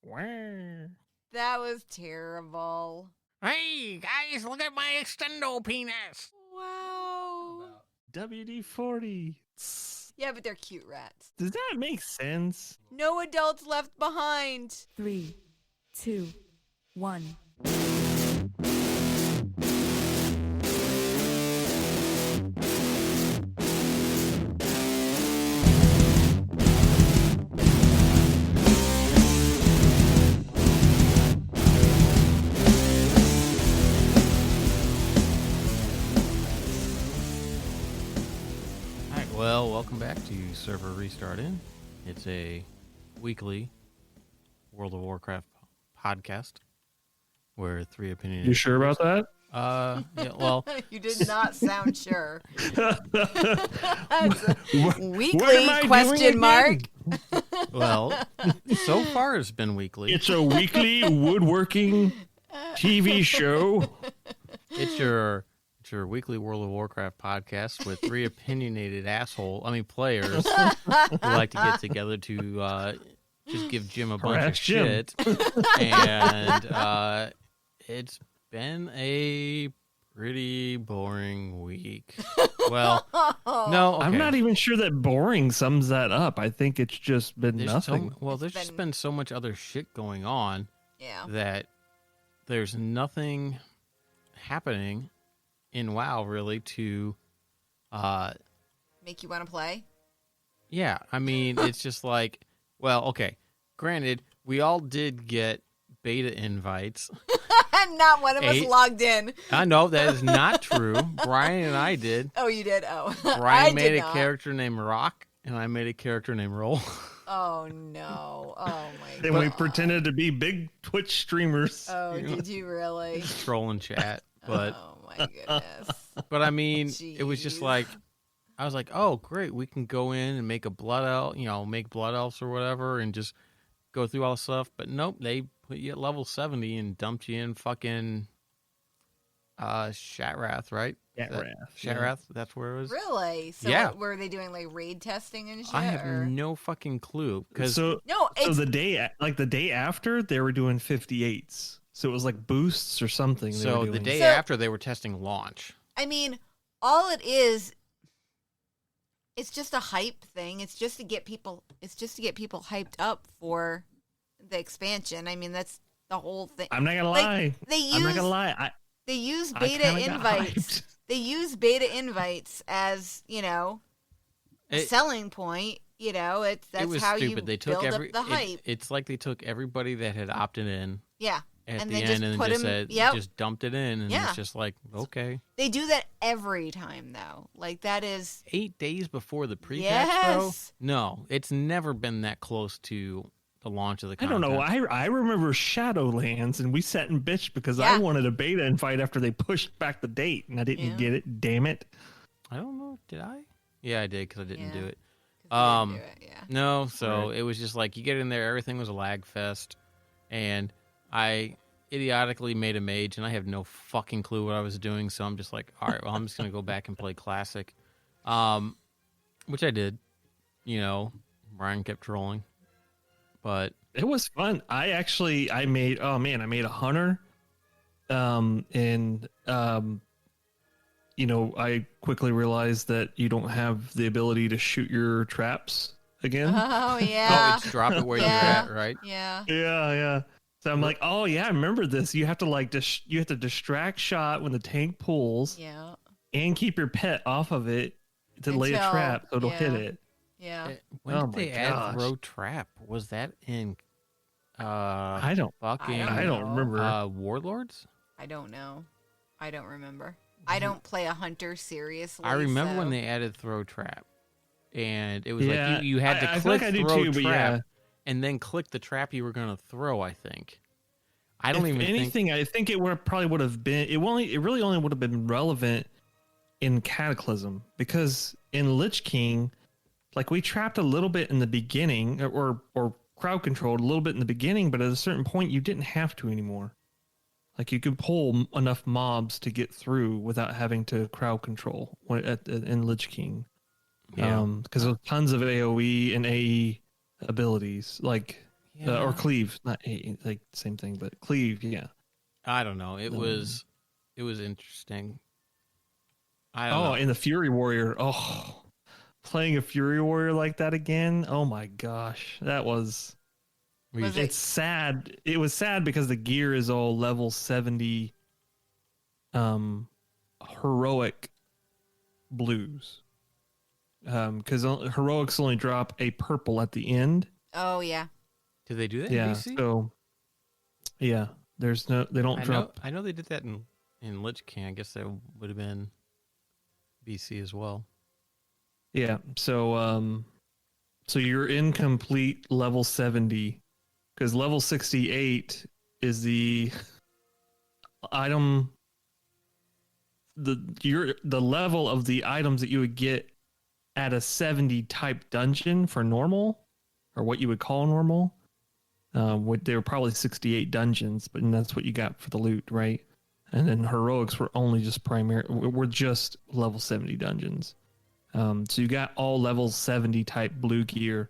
Wow. That was terrible. Hey, guys, look at my extendo penis. Wow. WD-40. Yeah, but they're cute rats. Does that make sense? No adults left behind. 3, 2, 1. Well, welcome back to Server Restart In. It's a weekly World of Warcraft podcast where three opinions. You sure about that? Yeah, well, You did not sound sure. What am Weekly I question doing mark. again? well, so far it's been weekly. It's a weekly woodworking TV show. It's your weekly World of Warcraft podcast with three opinionated players who like to get together to just give Jim a bunch Harass of Jim. shit. And it's been a pretty boring week. Well, no, okay. I'm not even sure that boring sums that up. I think it's just been nothing. There's just been so much other shit going on Yeah. that there's nothing happening in WoW really to Make you want to play? yeah, I mean it's just like, well, okay, granted we all did get beta invites. Not one of us 8. logged in. I know that is not true. Brian and I did. Oh, you did? Oh. Brian made did a not. character named Rock and I made a character named Roll. Oh, no. Oh, my God. And we pretended to be big Twitch streamers. Oh, did you really? Trolling chat. But Oh, my goodness. But I mean, it was just Jeez. like, I was like, oh, great, we can go in and make a blood elf, make blood elves or whatever, and just go through all the stuff. But nope, they put you at level 70 and dumped you in fucking Shatrath, right? Shatrath, that's where it was. Really? So Yeah. were they doing like raid testing and shit? I have or? no fucking clue because So it's the day after they were doing 58s. So it was like boosts or something. they were the doing. day So- after they were testing launch. I mean, all it is, it's just a hype thing. It's just to get people. It's just to get people hyped up for the expansion. I mean, that's the whole thing. I'm not gonna Like, lie. I'm not gonna lie. They use I beta kinda got invites. hyped. They use beta invites as a It- selling point. That's it was how stupid. you They took build up the hype. It's like they took everybody that had opted in Yeah. at And the they end just and put just him- said, yep. just dumped it in, and Yeah. it's just like, okay. They do that every time, though. Like, that is... 8 days before the pre-patch, bro? Yes. No, it's never been that close to the launch of the I don't content. know. I remember Shadowlands, and we sat and bitched because Yeah. I wanted a beta invite after they pushed back the date, and I didn't Yeah. get it. Damn it! I don't know. Did I? Yeah, I did because I didn't Yeah. do it. 'cause they didn't do it, yeah. No, so Right. it was just like you get in there, everything was a lag fest, and I idiotically made a mage, and I have no fucking clue what I was doing. So I'm just like, all right, well, I'm just gonna go back and play classic, which I did. Brian kept trolling, but It was fun. I made a hunter, and I quickly realized that you don't have the ability to shoot your traps again. Oh, oh, yeah. it's drop it where Yeah. you're at, right? Yeah. Yeah. So I'm like, oh yeah, I remember this. You have to you have to distract shot when the tank pulls, Yeah. and keep your pet off of it to lay a Until- trap so it'll hit yeah. it. Yeah. When Oh did my they add gosh. throw trap? Was that in I don't fucking I don't remember. Warlords? I don't know. I don't remember. I don't play a hunter seriously. I remember when so- they added throw trap, and it was Yeah, like you had to I feel click like I do throw too, but trap, yeah. and then click the trap you were going to throw. I think. I don't If even anything, think. I think it would have been. It really only would have been relevant in Cataclysm, because in Lich King, like, we trapped a little bit in the beginning, or crowd controlled a little bit in the beginning, but at a certain point you didn't have to anymore. Like, you could pull enough mobs to get through without having to crowd control in Lich King. Yeah. Because there's tons of AoE and AE abilities. Like, or cleave, not like same thing, but cleave. Yeah. I don't know. It was interesting. I don't Oh, know. and the Fury Warrior. Oh, playing a Fury Warrior like that again. Oh my gosh, that was. Was It's sad. It was sad because the gear is all level 70 heroic blues. Because heroics only drop a purple at the end. Oh yeah. Did they do that Yeah. in BC? So yeah, they don't drop. I know they did that in Lich King. I guess that would have been BC as well. Yeah. So you're incomplete level 70 because level 68 is the item the level of the items that you would get at a 70 type dungeon for normal, or what you would call normal. They were probably 68 dungeons, but that's what you got for the loot, right? And then heroics were only just were just level 70 dungeons. So you got all level 70 type blue gear,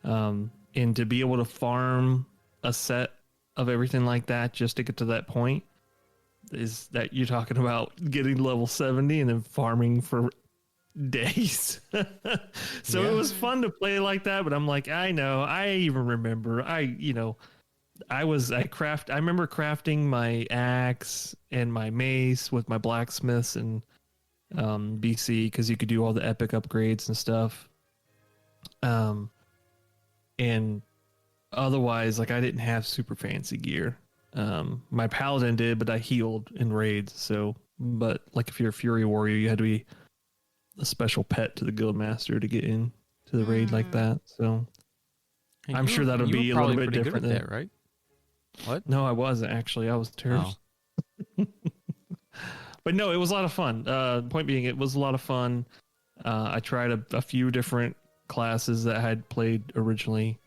and to be able to farm a set of everything like that just to get to that point, is that you're talking about getting level 70 and then farming for days. So Yeah. it was fun to play like that, but I'm like, I know, I even remember, I remember crafting my axe and my mace with my blacksmiths and BC, because you could do all the epic upgrades and stuff. And otherwise, like, I didn't have super fancy gear. My paladin did, but I healed in raids. So, but like if you're a Fury Warrior, you had to be a special pet to the guild master to get in to the raid like that. So And I'm sure that'll be a little bit different. Good at that, right? What? No, I wasn't actually. I was terrible. Oh. But no, it was a lot of fun. Point being, it was a lot of fun. I tried a few different classes that I had played originally,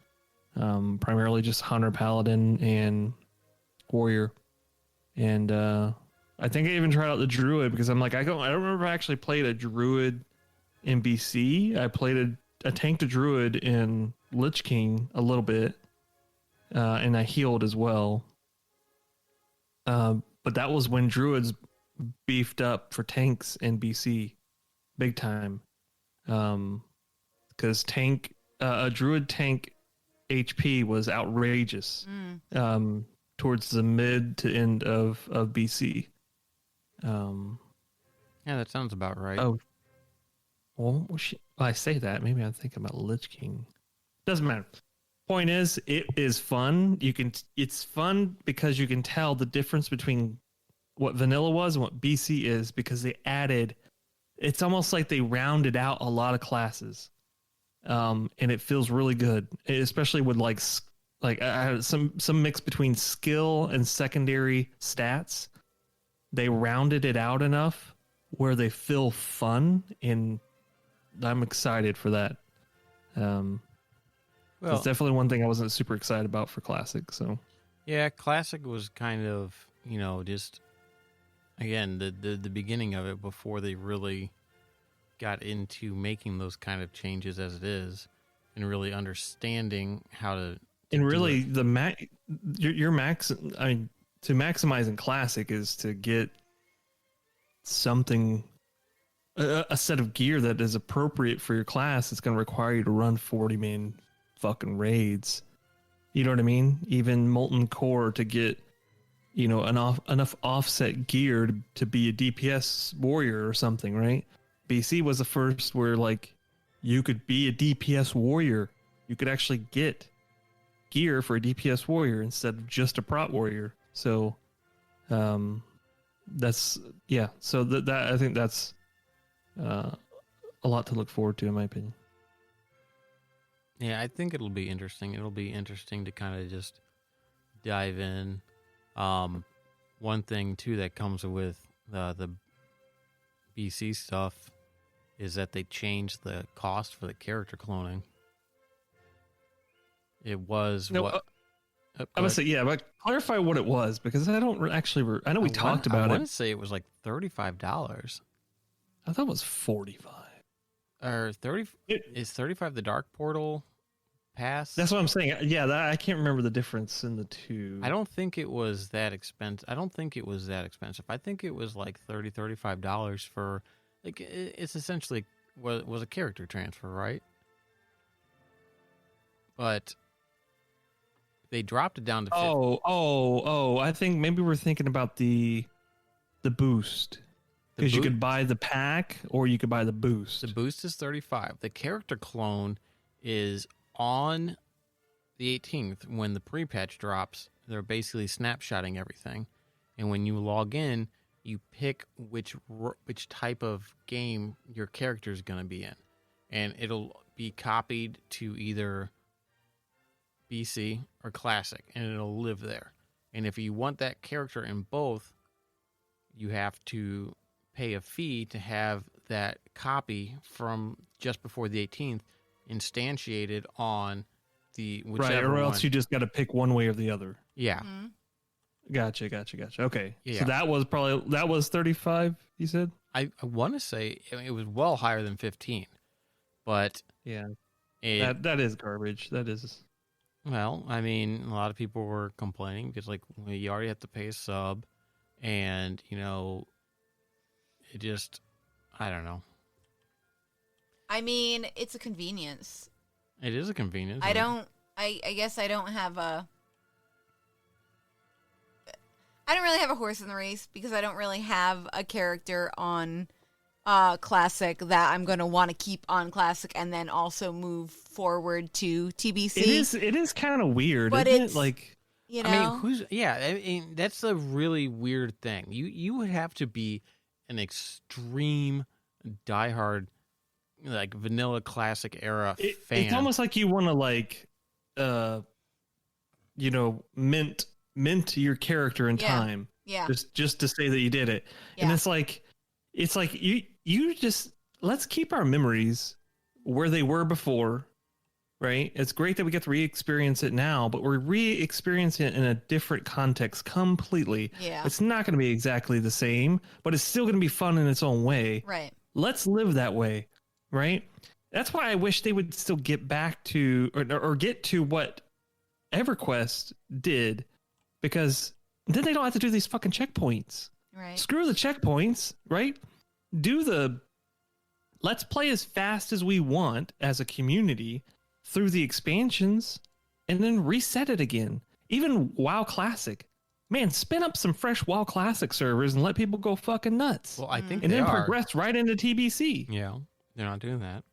primarily just Hunter, Paladin, and Warrior. And I think I even tried out the Druid because I'm like, I don't remember if I actually played a Druid in BC. I played I tanked a Druid in Lich King a little bit, and I healed as well. But that was when Druids beefed up for tanks in BC, big time. Because a Druid tank HP was outrageous. Towards the mid to end of BC. Yeah, that sounds about right. Oh, well, I say that. Maybe I'm thinking about Lich King. Doesn't matter. Point is, it is fun. It's fun because you can tell the difference between what vanilla was and what BC is, because they added. It's almost like they rounded out a lot of classes, and it feels really good, especially with like some mix between skill and secondary stats. They rounded it out enough where they feel fun, and I'm excited for that. Well, it's definitely one thing I wasn't super excited about for Classic. So yeah, Classic was kind of, just again the beginning of it before they really got into making those kind of changes as it is, and really understanding how to. And really, your max. I mean, to maximize in Classic is to get something, a set of gear that is appropriate for your class. It's going to require you to run 40-man fucking raids. You know what I mean? Even Molten Core to get, enough offset gear to be a DPS warrior or something, right? BC was the first where like you could be a DPS warrior. You could actually get gear for a DPS warrior instead of just a prot warrior. So that's so that I think that's a lot to look forward to, in my opinion. Yeah, I think it'll be interesting. It'll be interesting to kind of just dive in. One thing too that comes with the BC stuff is that they changed the cost for the character cloning. It was I would say, yeah, but clarify what it was, because I don't actually. I know we talked about it. I want to say it was like $35. I thought it was 45. Or 30. Is 35 the Dark Portal pass. That's what I'm saying. Yeah, I can't remember the difference in the two. I don't think it was that expensive. I don't think it was that expensive. I think it was like $35 for, like, it's essentially was a character transfer, right? But they dropped it down to 50. Oh! I think maybe we're thinking about the boost, because you could buy the pack or you could buy the boost. The boost is $35. The character clone is on the 18th when the pre-patch drops. They're basically snapshotting everything, and when you log in, you pick which type of game your character is going to be in, and it'll be copied to either BC or Classic, and it'll live there. And if you want that character in both, you have to pay a fee to have that copy from just before the 18th instantiated on the whichever right, or else one. you just got to pick one way or the other. Yeah. Mhm. Gotcha. Okay, Yeah. so that was 35. You said? I want to say it was well higher than 15, but Yeah. it, That is garbage. That is. well, I mean, a lot of people were complaining because, like, well, you already have to pay a sub, and it just, I don't know. I mean, it's a convenience. It is a convenience. I guess I don't have a. I don't really have a horse in the race because I don't really have a character on Classic that I'm going to want to keep on Classic and then also move forward to TBC. It is kind of weird, But isn't it's- it? Like, You know? I mean, that's a really weird thing. You would have to be an extreme diehard, like, vanilla Classic era fan. it's almost like you want to, like, mint your character in Yeah. time, yeah. just to say that you did it. And Yeah. it's like you just, let's keep our memories where they were before, right? It's great that we get to re-experience it now, but we're re-experiencing it in a different context completely. Yeah. It's not going to be exactly the same, but it's still going to be fun in its own way. Right. Let's live that way, right? That's why I wish they would still get back to or get to what EverQuest did, because then they don't have to do these fucking checkpoints. Right. Screw the checkpoints, right? Let's play as fast as we want as a community through the expansions and then reset it again. Even WoW Classic. Man, spin up some fresh WoW Classic servers and let people go fucking nuts. Well, I think and they then are. progress right into TBC. Yeah, they're not doing that.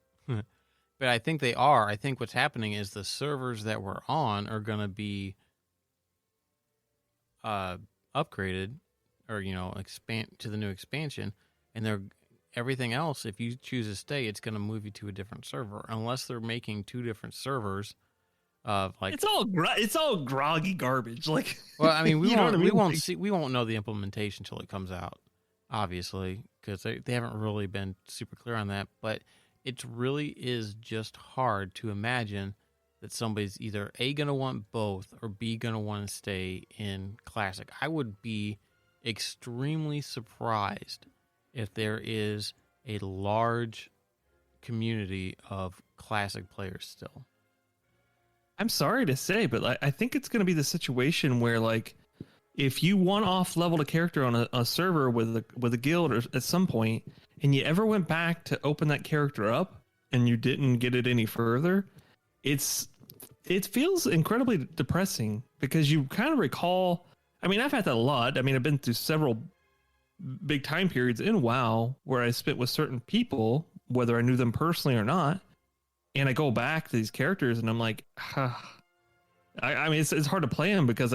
But I think they are. I think what's happening is the servers that we're on are going to be upgraded or, expand to the new expansion. And everything else, if you choose to stay, it's going to move you to a different server. Unless they're making two different servers of, like... It's all groggy garbage. Like, Well, I mean, we You know won't, what I we mean? won't Like- see, we won't know the implementation until it comes out, obviously, because they haven't really been super clear on that. But it really is just hard to imagine that somebody's either A, going to want both, or B, going to want to stay in Classic. I would be extremely surprised if there is a large community of Classic players still. I'm sorry to say, but I think it's going to be the situation where, like, if you one-off leveled a character on a server with a guild or at some point, and you ever went back to open that character up and you didn't get it any further, it feels incredibly depressing, because you kind of recall. I mean, I've had that a lot. I mean, I've been through several big time periods in WoW where I spent with certain people, whether I knew them personally or not. And I go back to these characters and I'm like, I mean, it's hard to play them because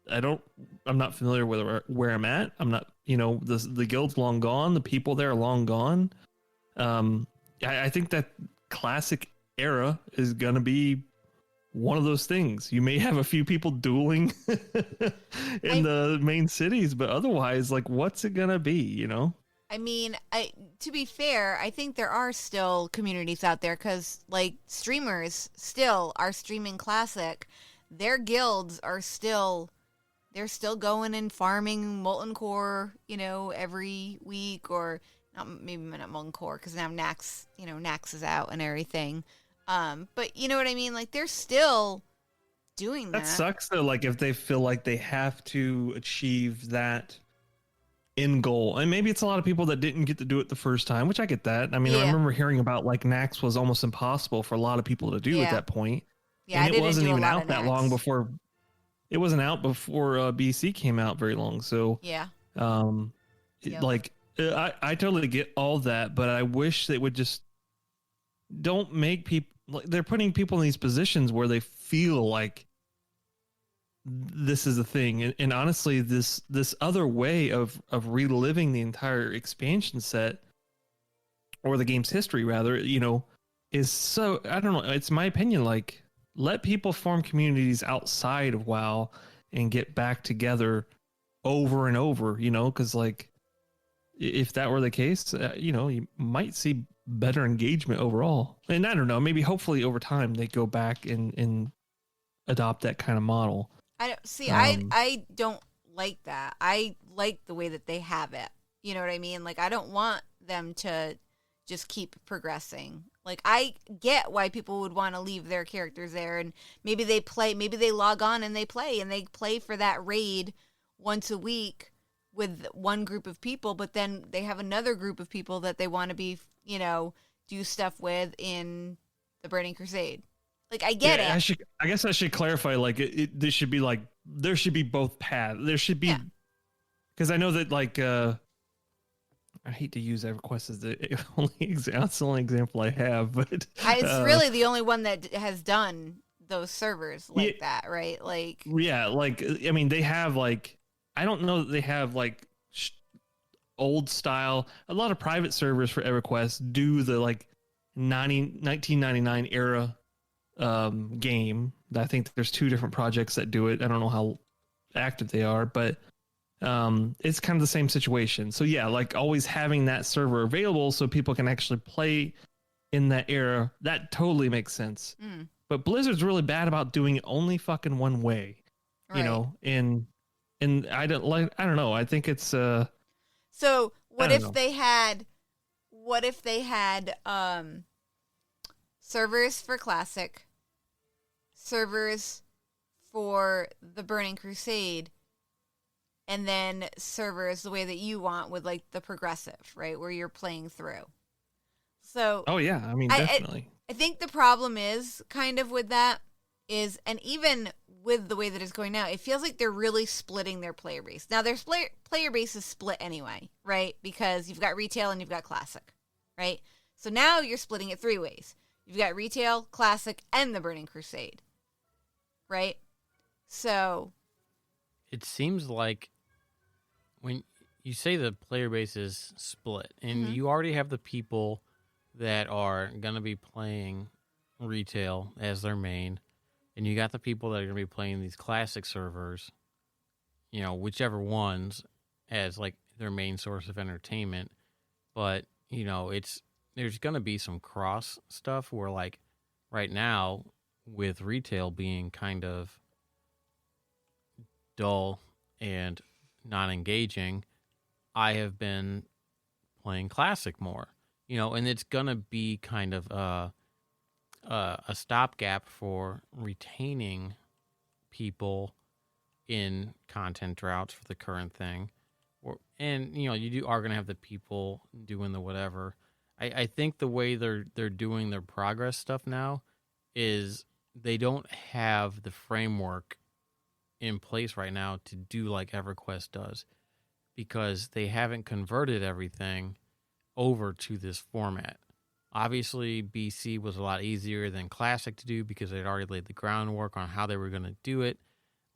I'm not familiar with where I'm at. I'm not, the guild's long gone. The people there are long gone. I think that Classic era is going to be one of those things. You may have a few people dueling in the main cities, but otherwise, like, what's it going to be, I mean, to be fair, I think there are still communities out there because, like, streamers still are streaming Classic. Their guilds are they're still going and farming Molten Core, every week, or maybe not Molten Core because now Nax is out and everything. But you know what I mean? Like they're still doing That that. sucks though. Like if they feel like they have to achieve that end goal, and maybe it's a lot of people that didn't get to do it the first time, which I get that. I mean, I Yeah. remember hearing about like Nax was almost impossible for a lot of people to do at Yeah. that point, Yeah, and I it didn't wasn't do a even lot out of that long Nax. before. It wasn't out before BC came out very long. So, Yeah. um, Yep. like I totally get all that, but I wish they would just don't make people like they're putting people in these positions where they feel like this is a thing, and honestly this other way of reliving the entire expansion set or the game's history rather, is so, I don't know, it's my opinion, like let people form communities outside of WoW and get back together over and over, because like if that were the case, you might see better engagement overall. And I don't know, maybe hopefully over time they go back and adopt that kind of model. I don't see. Um, I don't like that. I like the way that they have it. You know what I mean? Like I don't want them to just keep progressing. Like I get why people would want to leave their characters there, and maybe they play. Maybe they log on and they play for that raid once a week with one group of people. But then they have another group of people that they want to be, do stuff with in the Burning Crusade. Like I get yeah, it. I guess I should clarify. Like, this should be like there should be both paths. There should be, Yeah. because I know that like I hate to use EverQuest as that's the only example I have, but It's really the only one that has done those servers like that, right? Like, yeah, like I mean they have like I don't know that they have like old style. A lot of private servers for EverQuest do the like 1999 era game. I think there's two different projects that do it. I don't know how active they are, but it's kind of the same situation. So yeah, like always having that server available so people can actually play in that era, that totally makes sense. But Blizzard's really bad about doing it only fucking one way, right. and I don't know. I think it's So I don't know. what if they had servers for Classic, servers for the Burning Crusade, and then servers the way that you want with like the progressive, right, where you're playing through. So Oh yeah, I mean definitely. I think the problem is kind of with that is, and even with the way that it's going now, it feels like they're really splitting their player base. Now their player base is split anyway, right? Because you've got retail and you've got classic, right? So now you're splitting it three ways. You've got retail, classic, and the Burning Crusade, right? So It seems like when you say the player base is split, and you already have the people that are going to be playing retail as their main, and you got the people that are going to be playing these classic servers, whichever ones as like their main source of entertainment. But, there's going to be some cross stuff where like right now with retail being kind of dull and not engaging, I have been playing classic more, and it's gonna be kind of a stopgap for retaining people in content droughts for the current thing, and you are gonna have the people doing the whatever. I think the way they're doing their progress stuff now is they don't have the framework in place right now to do like EverQuest does, because they haven't converted everything over to this format. Obviously, BC was a lot easier than Classic to do because they'd already laid the groundwork on how they were going to do it.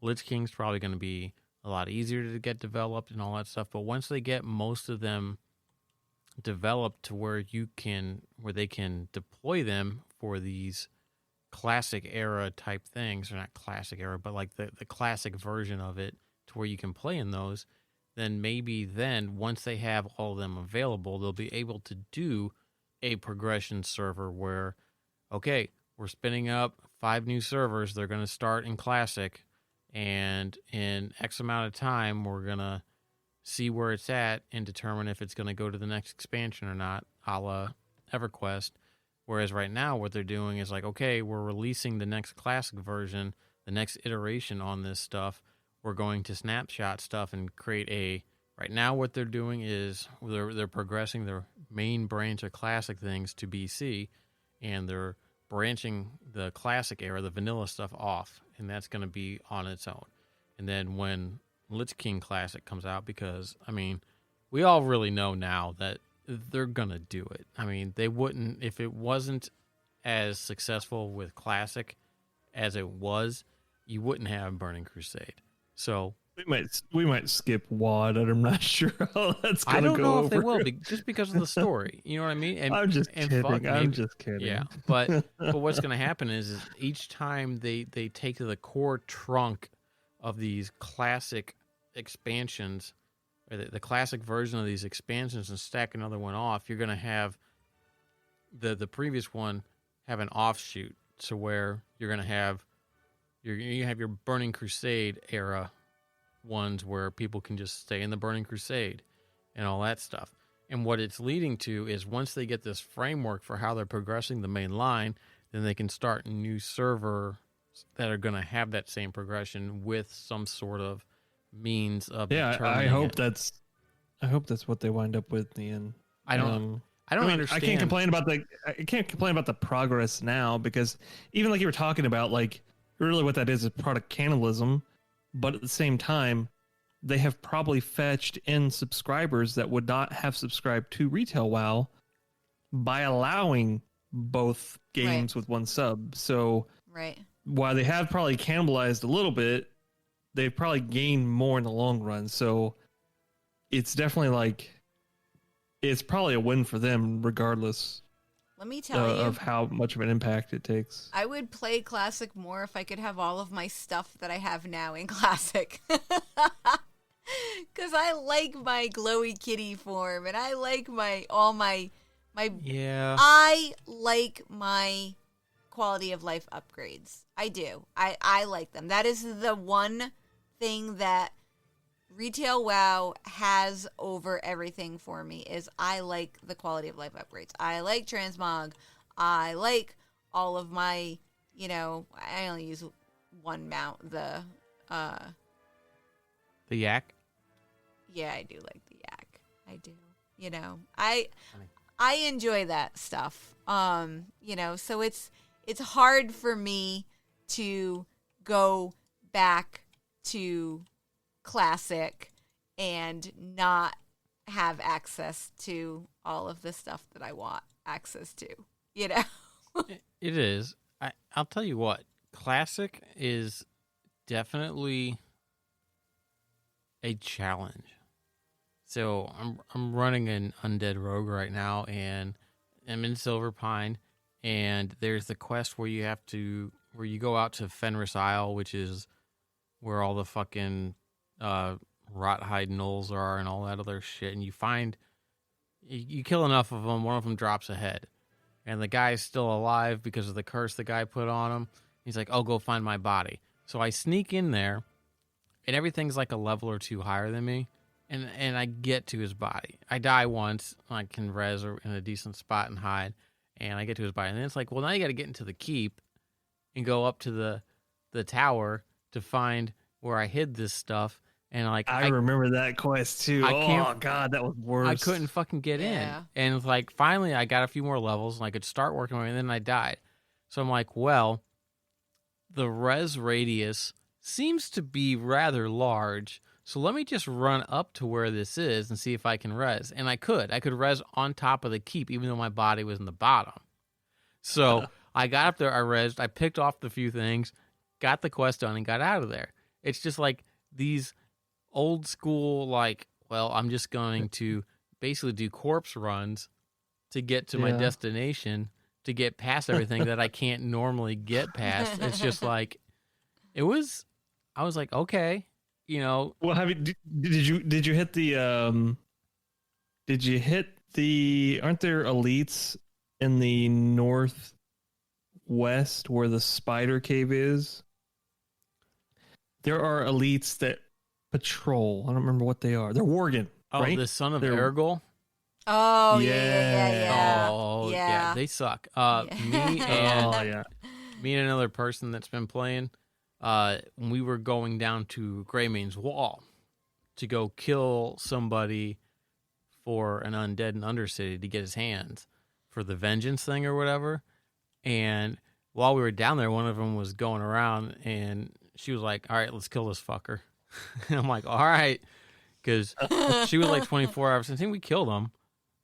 Lich King's probably going to be a lot easier to get developed and all that stuff. But once they get most of them developed to where they can deploy them for these classic era type things, or not classic era, but like the classic version of it to where you can play in those, then maybe once they have all of them available, they'll be able to do a progression server where, okay, we're spinning up 5 new servers. They're going to start in classic, and in X amount of time, we're going to see where it's at and determine if it's going to go to the next expansion or not, a la EverQuest. Whereas right now, what they're doing is like, okay, we're releasing the next classic version, the next iteration on this stuff. We're going to snapshot stuff and create a. Right now, what they're doing is they're progressing their main branch of classic things to BC, and they're branching the classic era, the vanilla stuff, off, and that's going to be on its own. And then when Lich King Classic comes out, because I mean, we all really know now that they're gonna do it. I mean, they wouldn't if it wasn't as successful with Classic as it was. You wouldn't have Burning Crusade. So we might skip WAD, and I'm not sure how that's gonna go. I don't know if they over. will, just because of the story. You know what I mean? And I'm just and kidding. fuck, I'm just kidding. Yeah, but what's gonna happen is each time they take the core trunk of these classic expansions, or the classic version of these expansions, and stack another one off, you're going to have the previous one have an offshoot. So where you're going to have your Burning Crusade era ones where people can just stay in the Burning Crusade and all that stuff. And what it's leading to is once they get this framework for how they're progressing the main line, then they can start new servers that are going to have that same progression with some sort of means of I hope that's what they wind up with in the end. I don't understand. I can't complain about the progress now, because even like you were talking about, like really what that is product cannibalism, but at the same time they have probably fetched in subscribers that would not have subscribed to retail WoW by allowing both games with one sub. So while they have probably cannibalized a little bit, they've probably gained more in the long run. So it's definitely like, it's probably a win for them regardless. Let me tell you of how much of an impact it takes. I would play Classic more if I could have all of my stuff that I have now in Classic. Because I like my glowy kitty form, and I like my yeah. I like my quality of life upgrades. I do. I like them. That is the one thing that retail WoW has over everything for me, is I like the quality of life upgrades. I like transmog. I like all of my, I only use one mount, the yak. Yeah, I do like the yak. I do. I enjoy that stuff. So it's hard for me to go back to Classic and not have access to all of the stuff that I want access to, It is. I'll tell you what, Classic is definitely a challenge. So I'm running an undead rogue right now, and I'm in Silver Pine, and there's the quest where you go out to Fenris Isle, which is where all the fucking Rothhide gnolls are and all that other shit, and you kill enough of them, one of them drops a head, and the guy's still alive because of the curse the guy put on him. He's like, "Oh, go find my body." So I sneak in there, and everything's like a level or two higher than me, and I get to his body. I die once, I can res in a decent spot and hide, and I get to his body, and then it's like, well, now you got to get into the keep and go up to the tower to find where I hid this stuff. And like I remember that quest too. Oh god, that was worse. I couldn't fucking get in. And like finally I got a few more levels and I could start working on it, and then I died. So I'm like, well, the res radius seems to be rather large. So let me just run up to where this is and see if I can res. And I could res on top of the keep, even though my body was in the bottom. So I got up there, I resed, I picked off the few things, got the quest done, and got out of there. It's just like these old school, like, well, I'm just going to basically do corpse runs to get to my destination, to get past everything that I can't normally get past. It's just like, I was like, okay, Well, did you hit the, aren't there elites in the northwest where the spider cave is? There are elites that patrol. I don't remember what they are. They're Worgen, right? The son of Ergol? Oh yeah. Yeah. Oh Yeah. they suck. Yeah. Me and Oh yeah. me and another person that's been playing, we were going down to Greymane's Wall to go kill somebody for an undead in Undercity to get his hands for the vengeance thing or whatever. And while we were down there, one of them was going around and she was like, all right, let's kill this fucker. And I'm like, all right. Because she was like 24 hours. I think we killed him.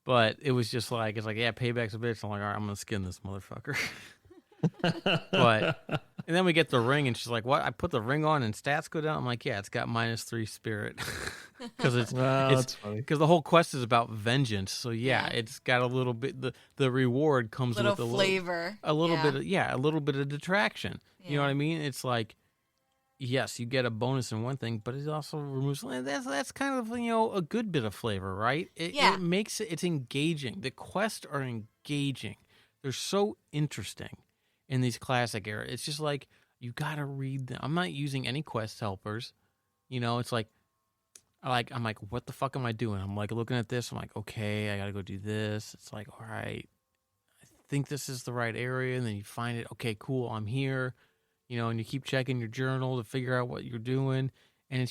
But it was just like, it's like, yeah, payback's a bitch. I'm like, all right, I'm going to skin this motherfucker. But, and then we get the ring and she's like, what? I put the ring on and stats go down? I'm like, yeah, it's got -3 spirit. Because That's funny. because the whole quest is about vengeance. So yeah, Yeah. it's got a little bit, the reward comes Little with a flavor. a little Yeah. bit of, a little bit of detraction. You know Yeah. what I mean? It's like, yes, you get a bonus in one thing, but it also removes, that's kind of, a good bit of flavor, right? Yeah. It makes it's engaging. The quests are engaging. They're so interesting in these classic era. It's just like, you got to read them. I'm not using any quest helpers. It's like, I'm like, what the fuck am I doing? I'm like looking at this. I'm like, okay, I got to go do this. It's like, all right, I think this is the right area. And then you find it. Okay, cool. I'm here. And you keep checking your journal to figure out what you're doing. And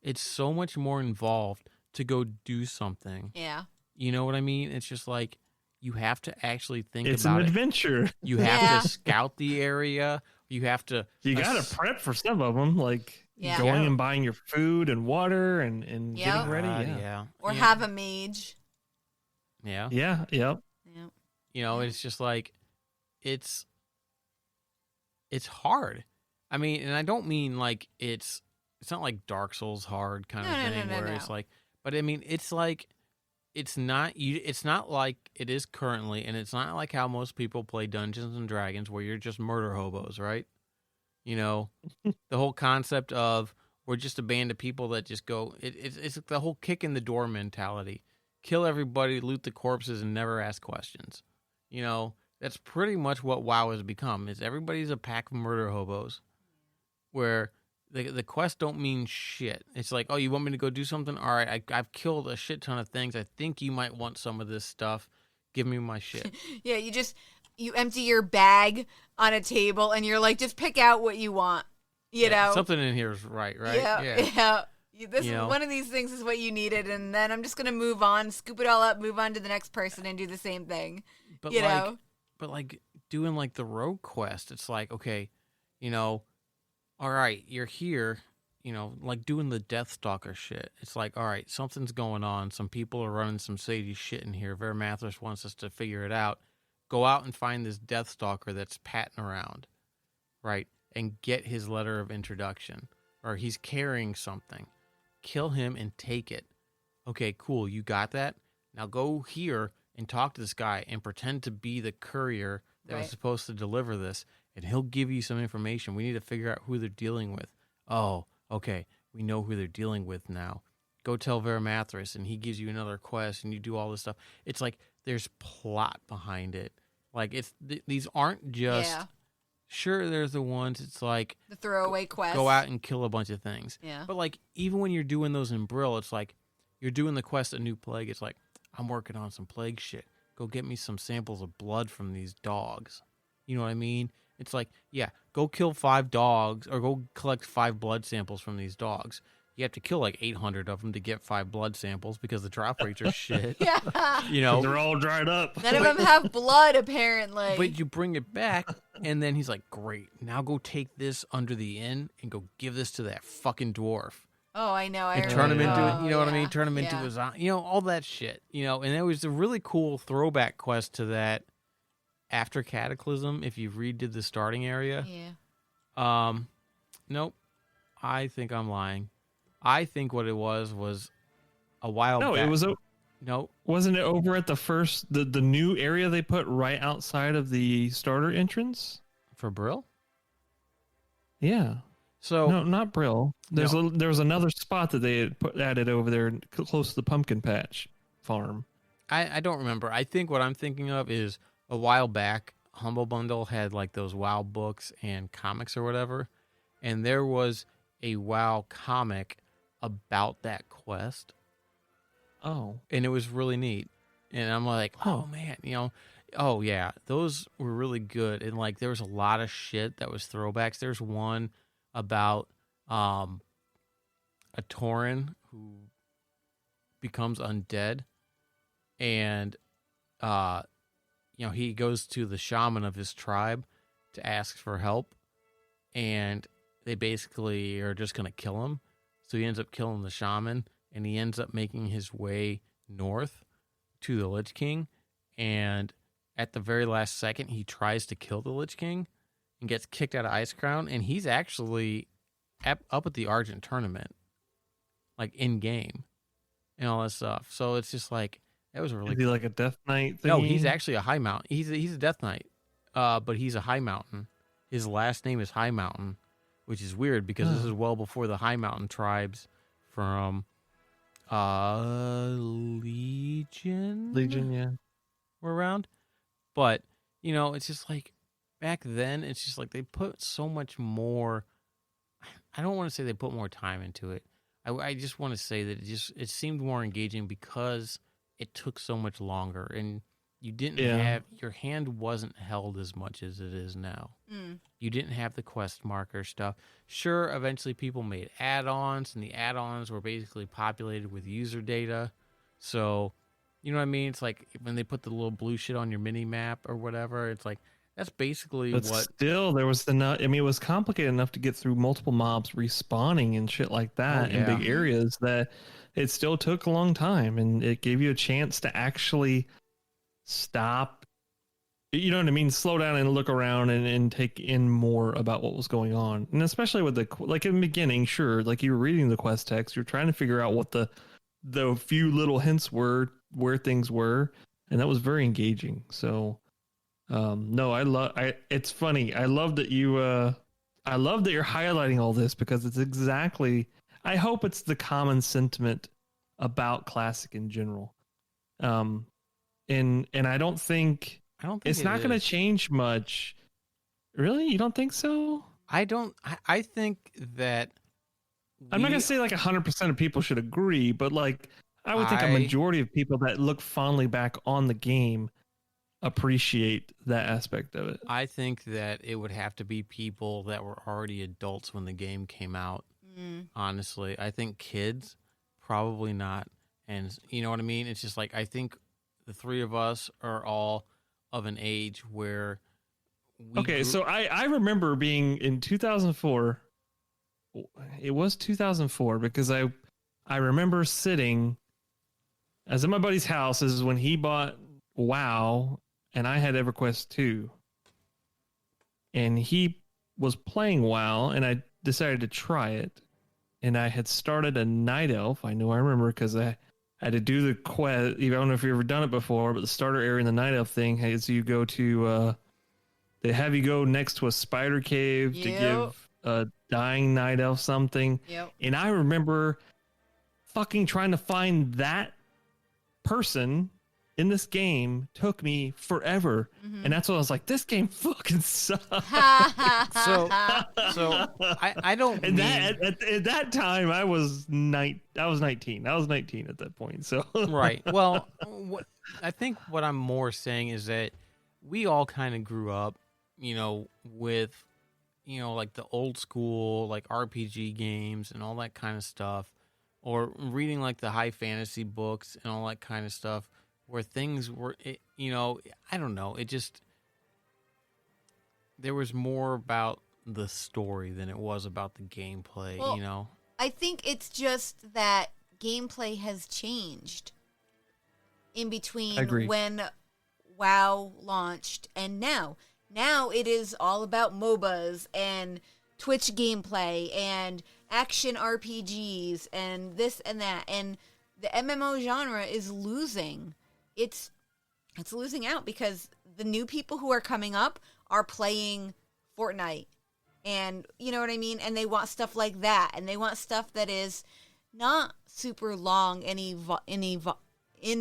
it's so much more involved to go do something. Yeah. You know what I mean? It's just like, you have to actually think It's about an it. adventure. You have Yeah. to scout the area. You have to. You got to prep for some of them, like Yeah. going Yeah. and buying your food and water and Yep. getting ready. Yeah. Or yeah. have a mage. Yeah. Yeah. Yep. Yeah. It's just like, it's hard. I mean, and I don't mean like it's not like Dark Souls hard kind of thing where it's like, but I mean, it's like, it's not like it is currently, and it's not like how most people play Dungeons and Dragons where you're just murder hobos, right? The whole concept of we're just a band of people that just go, it's the whole kick in the door mentality. Kill everybody, loot the corpses, and never ask questions. That's pretty much what WoW has become. Is everybody's a pack of murder hobos, where the quests don't mean shit. It's like, oh, you want me to go do something? All right, I've killed a shit ton of things. I think you might want some of this stuff. Give me my shit. Yeah, you empty your bag on a table and you're like, just pick out what you want. You know? Something in here is right? Yeah. This You know? one of these things is what you needed, and then I'm just gonna move on, scoop it all up, move on to the next person, and do the same thing. But you like, know? but like doing like the rogue quest, it's like, okay, all right, you're here, like doing the Deathstalker shit. It's like, all right, something's going on. Some people are running some shady shit in here. Vermathras wants us to figure it out. Go out and find this Deathstalker that's patting around, right? And get his letter of introduction. Or he's carrying something. Kill him and take it. Okay, cool, you got that? Now go here and talk to this guy and pretend to be the courier that was Right. supposed to deliver this, and he'll give you some information. We need to figure out who they're dealing with. Oh, okay, we know who they're dealing with now. Go tell Vermathras, and he gives you another quest, and you do all this stuff. It's like there's plot behind it. Like these aren't just Yeah. sure. There's the ones. It's like The throwaway quest. go out and kill a bunch of things. Yeah. But like even when you're doing those in Brill, it's like you're doing the quest A New Plague. It's like I'm working on some plague shit. Go get me some samples of blood from these dogs. You know what I mean? It's like, yeah, go kill 5 dogs or go collect 5 blood samples from these dogs. You have to kill like 800 of them to get 5 blood samples because the drop rates are shit. Yeah. They're all dried up. None of them have blood, apparently. But you bring it back, and then he's like, great, now go take this under the inn and go give this to that fucking dwarf. Oh, I know. I And turn him remember. into, you know what I yeah. mean? Turn him into Yeah. his, all that shit, And it was a really cool throwback quest to that after Cataclysm, if you redid the starting area. Yeah. Nope. I think I'm lying. I think what it was a while No, back. it was Nope. wasn't it over at the new area they put right outside of the starter entrance? For Brill? Yeah. So, No, not Brill. There was another spot that they had added over there close to the pumpkin patch farm. I don't remember. I think what I'm thinking of is a while back, Humble Bundle had like those WoW books and comics or whatever, and there was a WoW comic about that quest, Oh. and it was really neat. And I'm like, oh man, oh yeah, those were really good. And like, there was a lot of shit that was throwbacks. There's one about a Tauren who becomes undead, and he goes to the shaman of his tribe to ask for help, and they basically are just gonna kill him. So he ends up killing the shaman, and he ends up making his way north to the Lich King, and at the very last second, he tries to kill the Lich King and gets kicked out of Icecrown, and he's actually up at the Argent tournament, like in game, and all that stuff. So it's just like that was really. Is he like a Death Knight thing? No, he's actually a High Mountain. He's a Death Knight, but he's a High Mountain. His last name is High Mountain, which is weird because this is well before the High Mountain tribes from Legion. Legion, yeah. Were around. But, it's just like back then, it's just like they put so much more. I don't want to say they put more time into it. I just want to say that it seemed more engaging because it took so much longer, and you didn't have, your hand wasn't held as much as it is now. You didn't have the quest marker stuff. Sure, eventually people made add-ons, and the add-ons were basically populated with user data. So, you know what I mean? It's like when they put the little blue shit on your mini map or whatever, it's like, that's basically but what. Still, there was it was complicated enough to get through multiple mobs respawning and shit like that in big areas that it still took a long time, and it gave you a chance to actually stop. You know what I mean? Slow down and look around and take in more about what was going on. And especially with like in the beginning, sure, like you were reading the quest text, you're trying to figure out what the few little hints were, where things were, and that was very engaging. So no, it's funny. I love that you're highlighting all this because it's exactly, I hope it's the common sentiment about Classic in general. And I don't think it's not going to change much. Really? You don't think so? I think that I'm not going to say like 100% of people should agree, but like I would think a majority of people that look fondly back on the game appreciate that aspect of it. I think that it would have to be people that were already adults when the game came out. Honestly, I think kids probably not. And you know what I mean? It's just like, I think the three of us are all of an age where so I remember being in 2004. It was 2004 because I remember sitting, I was at my buddy's house. This is when he bought WoW, and I had EverQuest 2. And he was playing WoW, and I decided to try it. And I had started a Night Elf. I remember because I had to do the quest. I don't know if you've ever done it before, but the starter area in the Night Elf thing is you go to, they have you go next to a spider cave to give a dying Night Elf something. And I remember fucking trying to find that person in this game took me forever. And that's when I was like, this game fucking sucks. so I don't and at that time I was 19. I was 19 at that point. So right. Well, I think what I'm more saying is that we all kind of grew up, with, like the old school, like RPG games and all that kind of stuff, or reading like the high fantasy books and all that kind of stuff, where things were, I don't know, it just, there was more about the story than it was about the gameplay, I think it's just that gameplay has changed in between when WoW launched and now. Now it is all about MOBAs and Twitch gameplay and action RPGs and this and that. And the MMO genre is losing. It's losing out because the new people who are coming up are playing Fortnite. And you know what I mean? And they want stuff like that. And they want stuff that is not super long and involved. It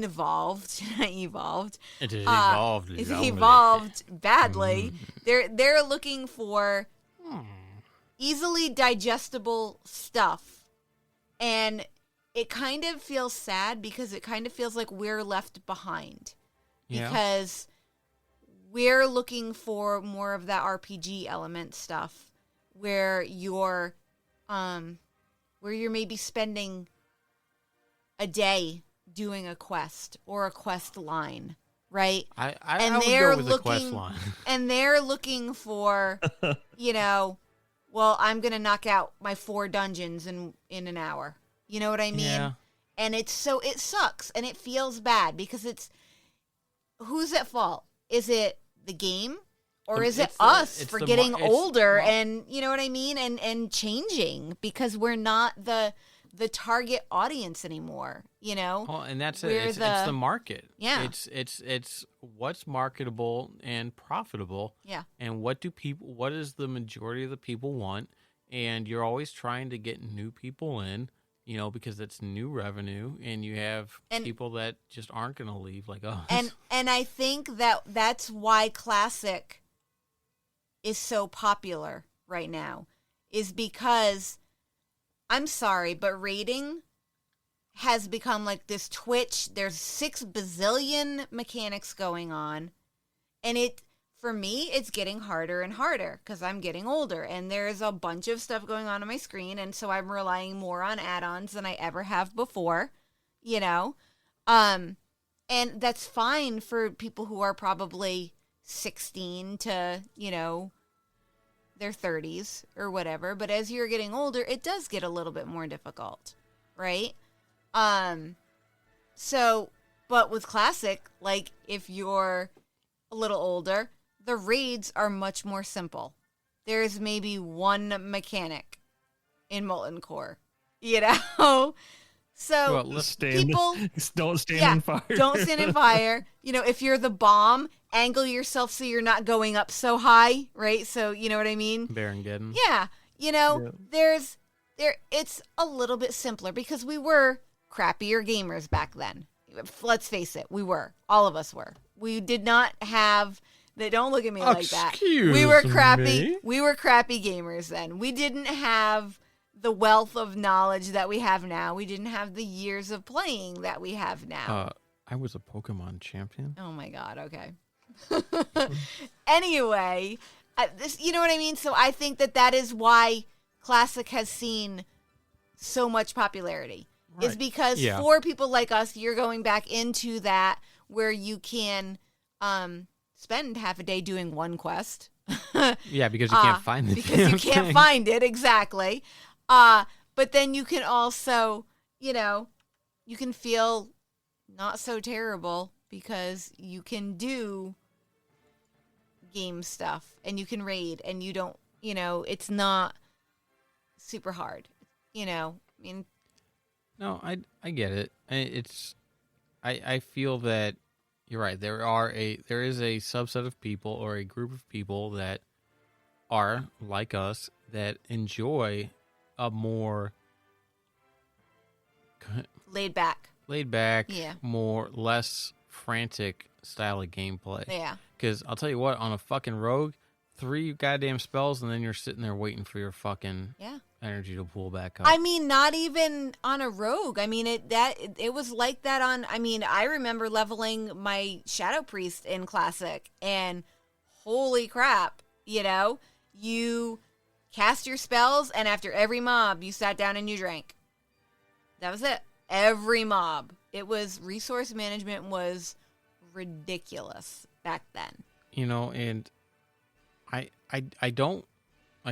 is evolved. It's evolved badly. They're looking for easily digestible stuff. And it kind of feels sad because it kind of feels like we're left behind. Yeah. Because we're looking for more of that RPG element stuff where you're maybe spending a day doing a quest or a quest line, right? I And would they're go with the quest looking line. and they're looking for, well, I'm going to knock out my 4 dungeons in an hour. You know what I mean? Yeah. And it sucks and it feels bad because who's at fault? Is it the game or is it us for getting older and you know what I mean? And changing because we're not the target audience anymore, you know? Oh, and that's it. It's the market. Yeah. It's what's marketable and profitable. Yeah. And what does the majority of the people want? And you're always trying to get new people in, because it's new revenue and you have people that just aren't going to leave like us. And I think that's why Classic is so popular right now is because I'm sorry, but raiding has become like this Twitch. There's 6 bazillion mechanics going on. And for me, it's getting harder and harder because I'm getting older. And there's a bunch of stuff going on my screen. And so I'm relying more on add-ons than I ever have before, And that's fine for people who are probably 16 to, their 30s or whatever. But as you're getting older, it does get a little bit more difficult, right? But with Classic, like if you're a little older, the raids are much more simple. There's maybe 1 mechanic in Molten Core, So people don't stand in fire. Don't stand in fire. If you're the bomb, angle yourself so you're not going up so high, right? So you know what I mean? Barongeddon. Yeah. It's a little bit simpler because we were crappier gamers back then. Let's face it, we were. All of us were. We did not have don't look at me like that. We were crappy. Me? We were crappy gamers then. We didn't have the wealth of knowledge that we have now. We didn't have the years of playing that we have now. I was a Pokemon champion. Oh my God. Okay. Anyway, you know what I mean? So I think that is why Classic has seen so much popularity. Right. Is because for people like us, you're going back into that where you can spend half a day doing one quest. Yeah, because you can't find it. Because you can't find it, exactly. But then you can also, you can feel not so terrible because you can do game stuff and you can raid and you don't, it's not super hard. No, I get it. I feel that you're right. There is a subset of people or a group of people that are like us that enjoy a more laid back, yeah, less frantic style of gameplay. Yeah. Because I'll tell you what, on a fucking rogue, 3 goddamn spells and then you're sitting there waiting for your fucking energy to pull back up. I mean, not even on a rogue. I mean, it was like that on. I mean, I remember leveling my Shadow Priest in Classic, and holy crap, you cast your spells, and after every mob, you sat down and you drank. That was it. Every mob. It was resource management was ridiculous back then. And I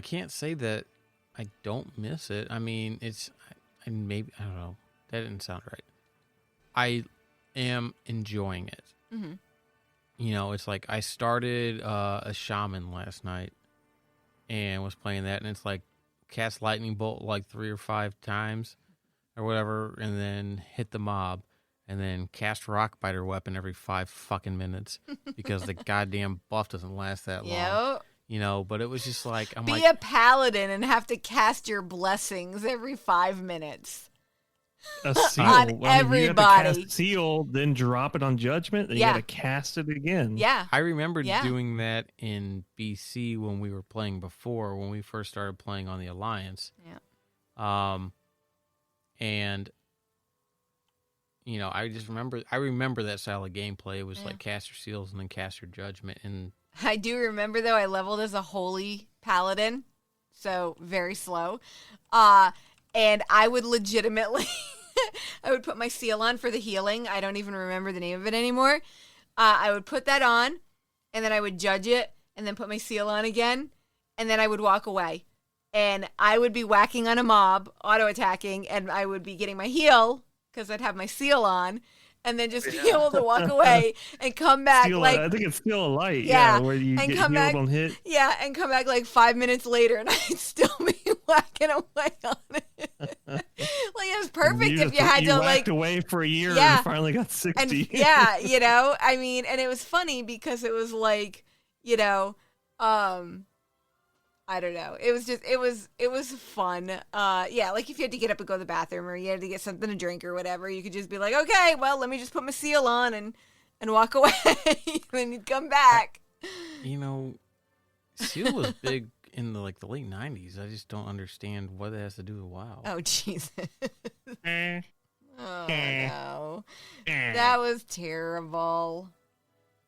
can't say that I don't miss it. I mean, I don't know. That didn't sound right. I am enjoying it. Mm-hmm. It's like I started a shaman last night and was playing that, and it's like cast lightning bolt like 3 or 5 times or whatever, and then hit the mob, and then cast rock biter weapon every 5 fucking minutes because the goddamn buff doesn't last that long. But it was just like Be a paladin and have to cast your blessings every 5 minutes. A seal on everybody. You have to cast seal, then drop it on judgment, and you got to cast it again. Yeah, I remember doing that in BC when we were playing before, when we first started playing on the Alliance. Yeah. And I just remember that style of gameplay. It was like cast your seals and then cast your judgment. And I do remember, though, I leveled as a holy paladin, so very slow. And I would legitimately, I would put my seal on for the healing. I don't even remember the name of it anymore. I would put that on, and then I would judge it, and then put my seal on again, and then I would walk away. And I would be whacking on a mob, auto-attacking, and I would be getting my heal, because I'd have my seal on, and then just be able to walk away and come back I think it's still a light. Yeah, where you and get come healed back on hit. Yeah, and come back like 5 minutes later, and I'd still be whacking away on it. Like, it was perfect if you had to whacked like away for a year Yeah. and finally got 60. and yeah, I mean, and it was funny because it was like, I don't know. It was just, it was fun. Like if you had to get up and go to the bathroom or you had to get something to drink or whatever, you could just be like, okay, well, let me just put my seal on and walk away. And then you'd come back. Seal was big in the late 90s. I just don't understand what it has to do with WoW. Oh, Jesus. Oh, no. That was terrible.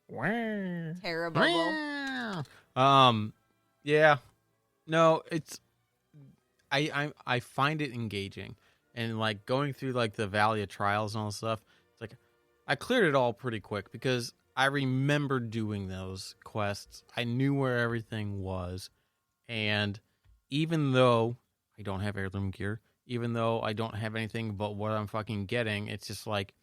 Terrible. Yeah. No, it's I find it engaging, and like going through like the Valley of Trials and all this stuff. It's like I cleared it all pretty quick because I remember doing those quests. I knew where everything was, and even though I don't have heirloom gear, even though I don't have anything but what I'm fucking getting, it's just like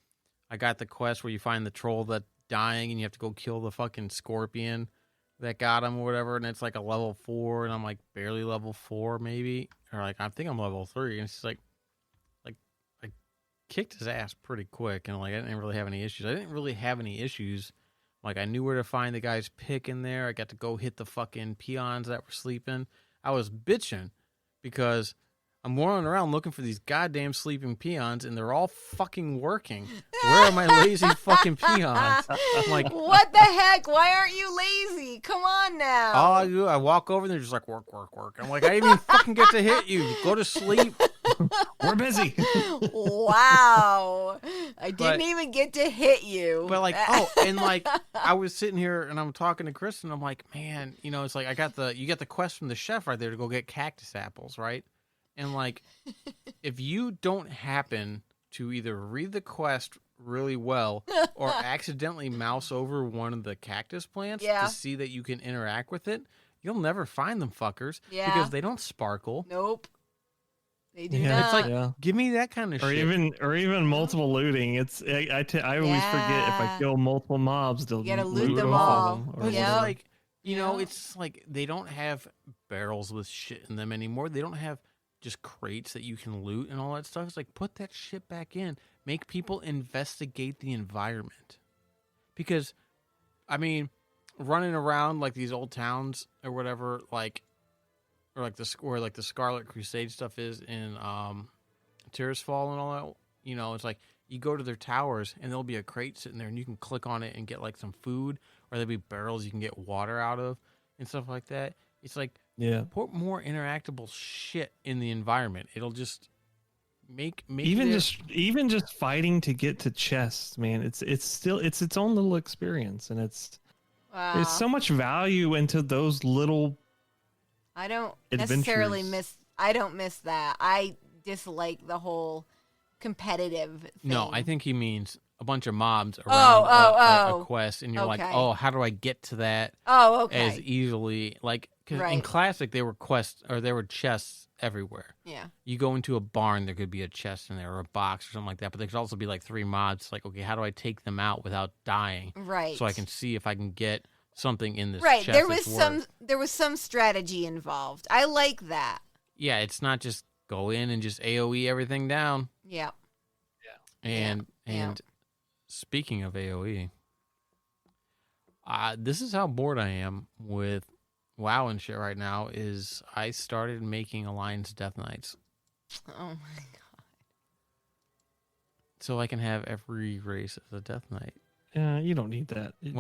I got the quest where you find the troll that's dying and you have to go kill the fucking scorpion that got him or whatever, and it's like a level 4, and I'm like barely level 4 maybe, or like I think I'm level 3, and it's just like I kicked his ass pretty quick, and like I didn't really have any issues. I didn't really have any issues. Like I knew where to find the guy's pick in there. I got to go hit the fucking peons that were sleeping. I was bitching because I'm rolling around looking for these goddamn sleeping peons, and they're all fucking working. Where are my lazy fucking peons? I'm like, what the heck? Why aren't you lazy? Come on now. all I do, I walk over, and they're just like, work, work, work. I'm like, I didn't even fucking get to hit you. Go to sleep. We're busy. Wow. I didn't even get to hit you. But like, and like, I was sitting here, and I'm talking to Chris, and I'm like, man, it's like you got the quest from the chef right there to go get cactus apples, right? And like, if you don't happen to either read the quest really well or accidentally mouse over one of the cactus plants to see that you can interact with it, you'll never find them fuckers because they don't sparkle. Nope. They do Yeah, not. It's like, give me that kind of or shit. even multiple looting. It's I always forget if I kill multiple mobs, they'll You gotta loot loot them all all. of them. But it's Yeah. like, it's like they don't have barrels with shit in them anymore. They don't have just crates that you can loot and all that stuff. It's like, put that shit back in. Make people investigate the environment. Because, I mean, running around like these old towns or whatever, like, or like the Scarlet Crusade stuff is in Tirisfal and all that, it's like you go to their towers and there'll be a crate sitting there and you can click on it and get like some food, or there'll be barrels you can get water out of and stuff like that. It's like, put more interactable shit in the environment. It'll just make even just fighting to get to chests, man. It's still its own little experience, and there's so much value into those little. I don't necessarily adventures. I don't miss that. I dislike the whole competitive thing. No, I think he means a bunch of mobs around a quest, and you're like, oh, how do I get to that? Oh, okay. As easily, like, cause in Classic there were quests, or there were chests everywhere. Yeah. You go into a barn, there could be a chest in there or a box or something like that, but there could also be like 3 mobs. Like, okay, how do I take them out without dying? Right. So I can see if I can get something in this right. chest. There was some strategy involved. I like that. Yeah, it's not just go in and just AoE everything down. Yeah. And speaking of AoE, this is how bored I am with WoW and shit right now. Is I started making Alliance Death Knights. Oh my god! So I can have every race as a Death Knight. Yeah, you don't need that. We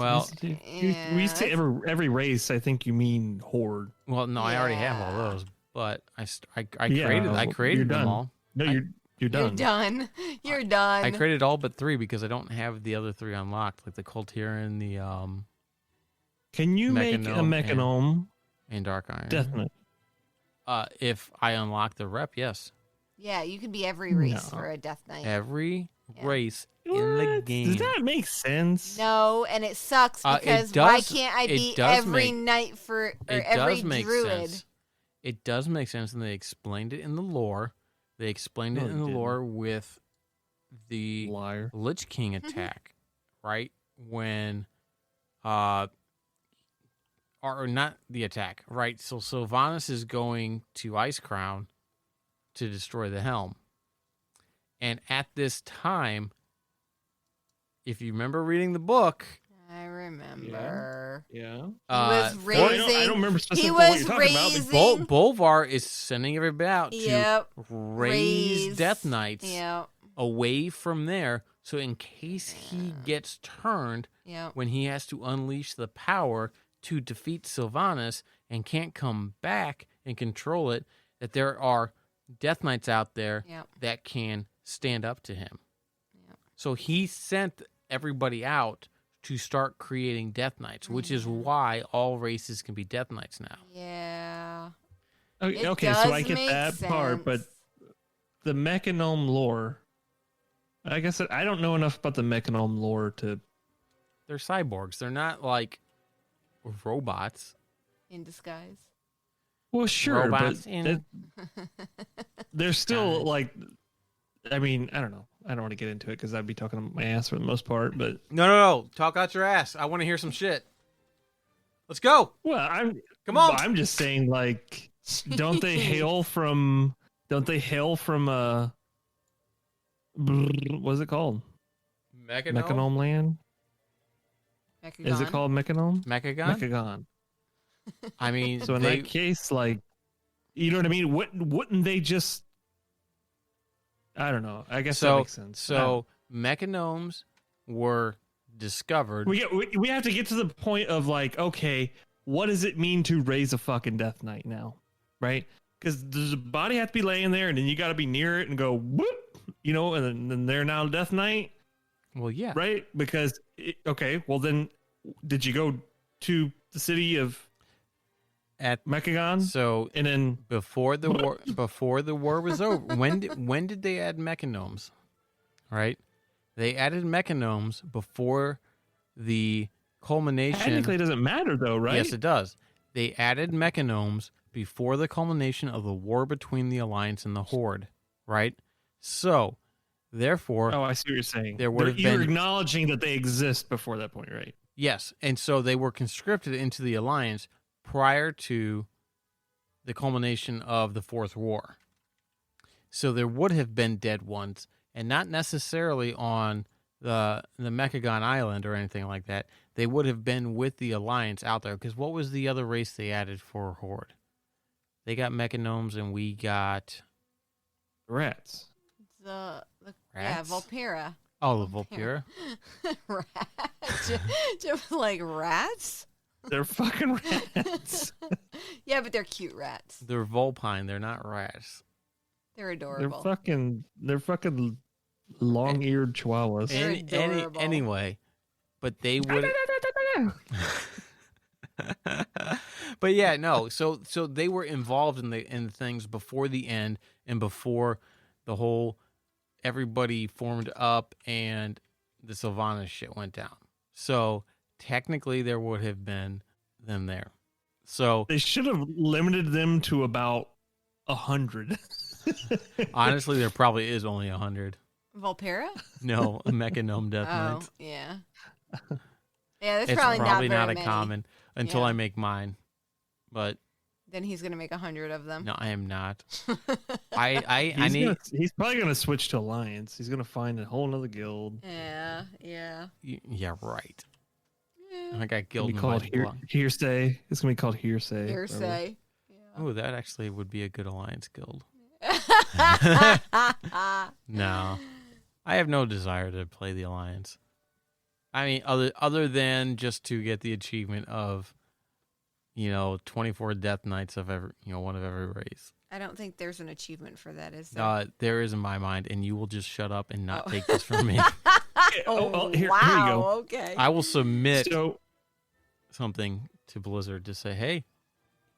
used to every race. I think you mean horde. Well, no, I already have all those, but I created them all. No, You're You're done. done. You're done. I created all but 3 because I don't have the other 3 unlocked, like the Coltiran, the Can you make a Mechanome and- Mechanome and Dark Iron. Death Knight? If I unlock the rep, yes. Yeah, you can be every race No. for a Death Knight. Every Yeah. race in the What? game. Does that make sense? No, and it sucks It because why does- can't I it be does every make- knight for or It every does make druid? sense. It does make sense, and they explained it in the lore. They explained No, it in they the didn't. lore with the Liar. Lich King Mm-hmm. attack, right? When, or not the attack, right? So Sylvanas is going to Ice Crown to destroy the helm. And at this time, if you remember reading the book, I remember. Yeah. was for- raising- I don't remember He specifically what was you're talking about. raising- Bolvar is sending everybody out to Yep. raise Death Knights Yep. away from there. So in case he gets turned, Yep. when he has to unleash the power to defeat Sylvanas and can't come back and control it, that there are Death Knights out there Yep. that can stand up to him. Yep. So he sent everybody out to start creating Death Knights, which is why all races can be Death Knights now. Yeah. Okay, It okay, so I does get make that part, but sense. the Mechanome lore. I guess I don't know enough about the Mechanome lore to. They're cyborgs. They're not like robots. In disguise. Well, sure, Robots but in- they're still Guys. like. I mean, I don't know. I don't want to get into it because I'd be talking my ass for the most part. But No. Talk out your ass. I want to hear some shit. Let's go. well, I'm Come on. I'm just saying, like, don't they hail from? Don't they hail from? What's it called? Mechanome land? Is it Mechagon. called Mechanome? Mechagon? Mechagon. I mean, So in they, that case, like, you know what I mean? Wouldn't they just? I don't know. I guess that makes sense. So Mechagnomes were discovered. we have to get to the point of like, okay, what does it mean to raise a fucking Death Knight now, right? Because does the body have to be laying there, and then you got to be near it and go whoop, you know, and then they're now Death Knight, Well, yeah. right? Because okay, well then, did you go to the city of At Mechagon, so and then before the war was over, when did they add Mechagnomes? Right? They added Mechagnomes before the culmination. technically it doesn't matter though, right? Yes, it does. They added Mechagnomes before the culmination of the war between the Alliance and the Horde, right? So, therefore, Oh, I see what you're saying. There would have You're been- acknowledging that they exist before that point, right? yes, and so they were conscripted into the Alliance prior to the culmination of the Fourth War. So there would have been dead ones, and not necessarily on the Mechagon Island or anything like that. They would have been with the Alliance out there. Because what was the other race they added for Horde? They got Mechagnomes, and we got Rats. The yeah, Rats? Volpera. the Volpera. Rats. Just like rats? They're fucking rats. Yeah, but they're cute rats. They're Volpine. They're not rats. They're They're adorable. fucking long-eared chihuahuas. They're adorable. Anyway, but they would. But yeah, no. So they were involved in the things before the end and before the whole everybody formed up and the Sylvanas shit went down. So technically, there would have been them there. So They should have limited them to about 100. honestly, there probably is only 100. Volpera? No, a Mechanome Death Oh, Knights. yeah. Yeah, that's It's probably, not not very a many. common until Yeah. I make mine. But Then he's gonna make 100 of them. no, I am not. I need. He's probably gonna switch to Alliance. He's gonna find a whole nother guild. Yeah. Yeah, right. Yeah. I got It'll guild be in called my hearsay. It's gonna be called hearsay. Hearsay. Oh, that actually would be a good alliance guild. Yeah. No, I have no desire to play the alliance. I mean, other than just to get the achievement of, 24 Death Knights of every, one of every race. I don't think there's an achievement for that, is there? There is in my mind, and you will just shut up and not take this from me. Here wow. you go. Okay. I will submit So, something to Blizzard to say, hey,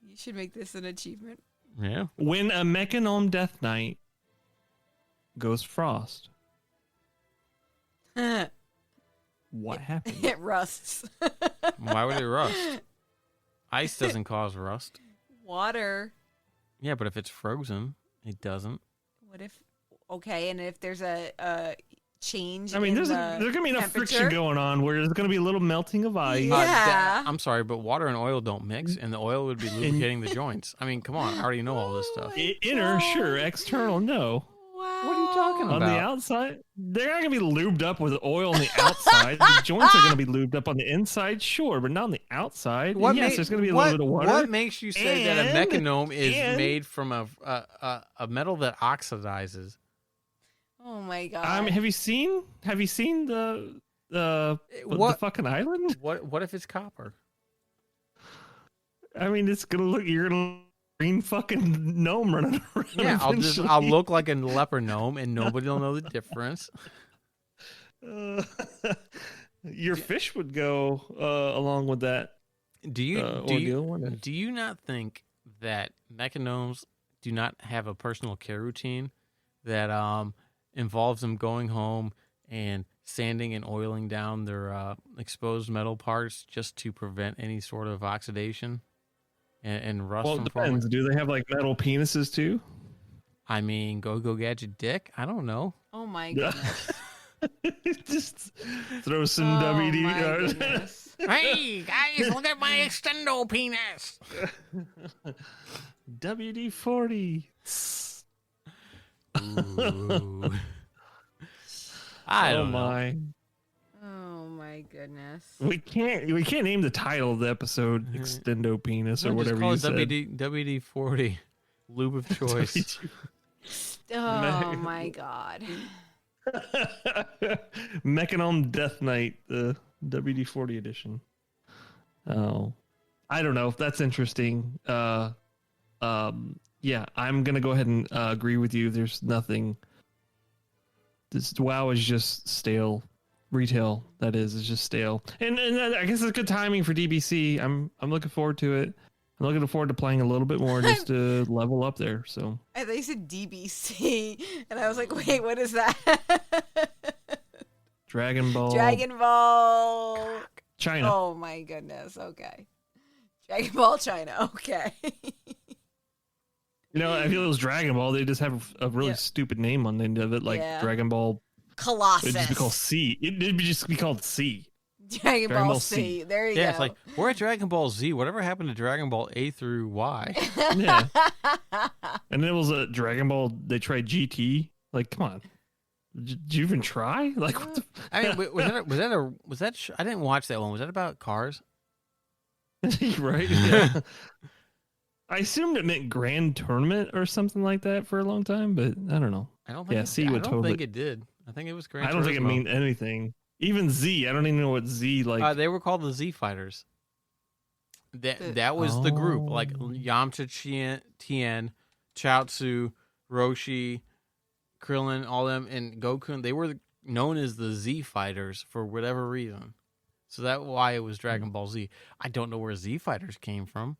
You should make this an achievement. yeah, when a Mechagnome Death Knight goes frost, it what happens? rusts. why would it rust? Ice doesn't cause rust. Water. Yeah, but if it's frozen, it doesn't. What if? Okay, and if there's a change. I mean, in there's the going to be enough friction temperature? going on where there's going to be a little melting of ice. Yeah. I'm sorry, but water and oil don't mix, and the oil would be lubricating the joints. I mean, come on, I already know all this stuff. Inner, sure. External, no. Wow. What are you talking On about? the outside, they're not going to be lubed up with oil on the outside. The joints are going to be lubed up on the inside, sure, but not on the outside. What Yes, ma- there's going to be a what- little bit of water. What makes you say that a And- Mechanome is and- made from a metal that oxidizes? Oh my god. Have you seen the What- fucking island? What if it's copper? I mean, it's gonna look. You're gonna green fucking gnome running around. Yeah, I'll eventually. look like a leper gnome, and nobody will know the difference. Your fish would go along with that. Do you ordeal, wouldn't it? do you not think that Mechagnomes do not have a personal care routine that involves them going home and sanding and oiling down their exposed metal parts just to prevent any sort of oxidation and rust Well, from it forming? depends. Do they have like metal penises too? I mean, go gadget dick. I don't know. oh my goodness. Just throw some Oh WD. my goodness. Hey guys, look at my extendo penis. WD 40. Ooh. I don't know. My. Oh my goodness. We can't name the title of the episode Extendo Penis or No, just whatever call you it said. WD 40 lube of choice. Oh my god. Mechanome Death Knight, the WD 40 edition. Oh, I don't know if that's interesting. Yeah, I'm gonna go ahead and agree with you. There's nothing. This WoW is just stale. Retail, that is just stale. And I guess it's good timing for DBC. I'm looking forward to it. I'm looking forward to playing a little bit more just to level up there. So I thought you said DBC, and I was like, wait, what is that? Dragon Ball, Dragon Ball. China. Oh my goodness. Okay. Dragon Ball China. Okay. You know, I feel it was Dragon Ball. They just have a really Yeah. stupid name on the end of it, like Yeah. Dragon Ball. Colossus. It'd just be called C. It'd just be called C. Dragon Dragon Ball Ball C. C. There you Yeah, go. it's like we're at Dragon Ball Z. Whatever happened to Dragon Ball A through Y? Yeah. And it was a Dragon Ball. They tried GT. Like, come on. Did you even try? Like, what the? I mean, was that? I didn't watch that one. Was that about cars? Right? Yeah. I assumed it meant Grand Tournament or something like that for a long time, but I don't know. I don't think. Yeah, it, C I would don't totally- think it did. I think it was Gran I don't think it Turismo. meant anything. Even Z. I don't even know what Z like. They were called the Z Fighters. The- That was the group, like Oh. Yamcha, Tien, Chaozu, Roshi, Krillin, all them, and Goku. They were known as the Z Fighters for whatever reason. So that's why it was Dragon Ball Z. I don't know where Z Fighters came from,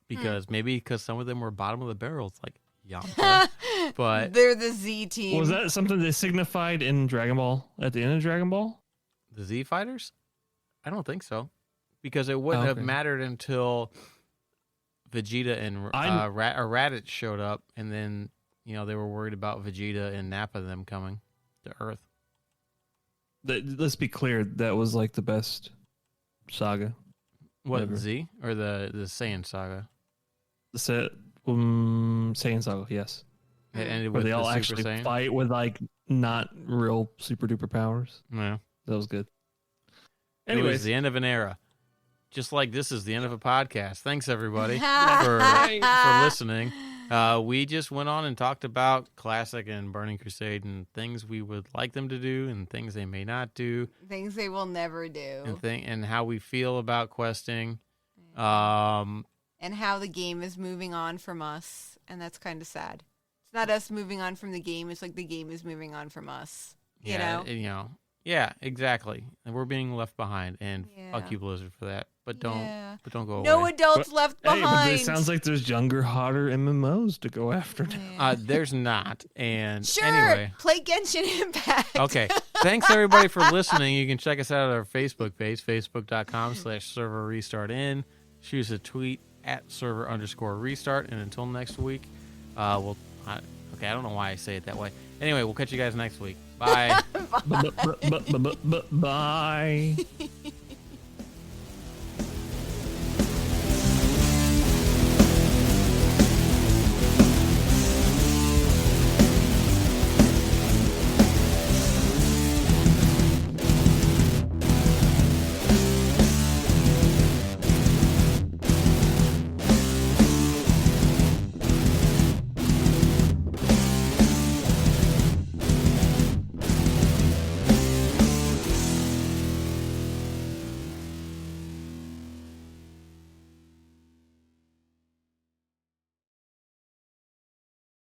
because maybe because some of them were bottom of the barrel. It's like Yamcha, but They're the Z team. Was that something they signified in Dragon Ball at the end of Dragon Ball? the Z Fighters, I don't think so, because it wouldn't have Okay. mattered until Vegeta and Raditz showed up, and then they were worried about Vegeta and Nappa them coming to Earth. Let's be clear. That was like the best saga. What Ever. Z or the Saiyan saga? The set, Saiyan saga. Yes, It ended where with they all the Super actually Saiyan. fight with like not real super duper powers. Yeah. That was good. It was Anyways, the end of an era. Just like this is the end of a podcast. Thanks everybody for for listening. We just went on and talked about Classic and Burning Crusade and things we would like them to do and things they may not do Things they will never do. and how we feel about questing. And how the game is moving on from us. and that's kind of sad. It's not us moving on from the game. It's like the game is moving on from us. You know? Yeah, exactly. And we're being left behind, and fuck Yeah. you, Blizzard, for that. But don't, Yeah. but don't go No away. adults left Hey, behind. but it sounds like there's younger, hotter MMOs to go after now. Yeah. There's not. And Sure. anyway, Play Genshin Impact. okay. Thanks everybody for listening. You can check us out at our Facebook page, facebook.com/server restart in. Shoot us a tweet at server_restart. And until next week, I don't know why I say it that way. Anyway, we'll catch you guys next week. Bye. Bye.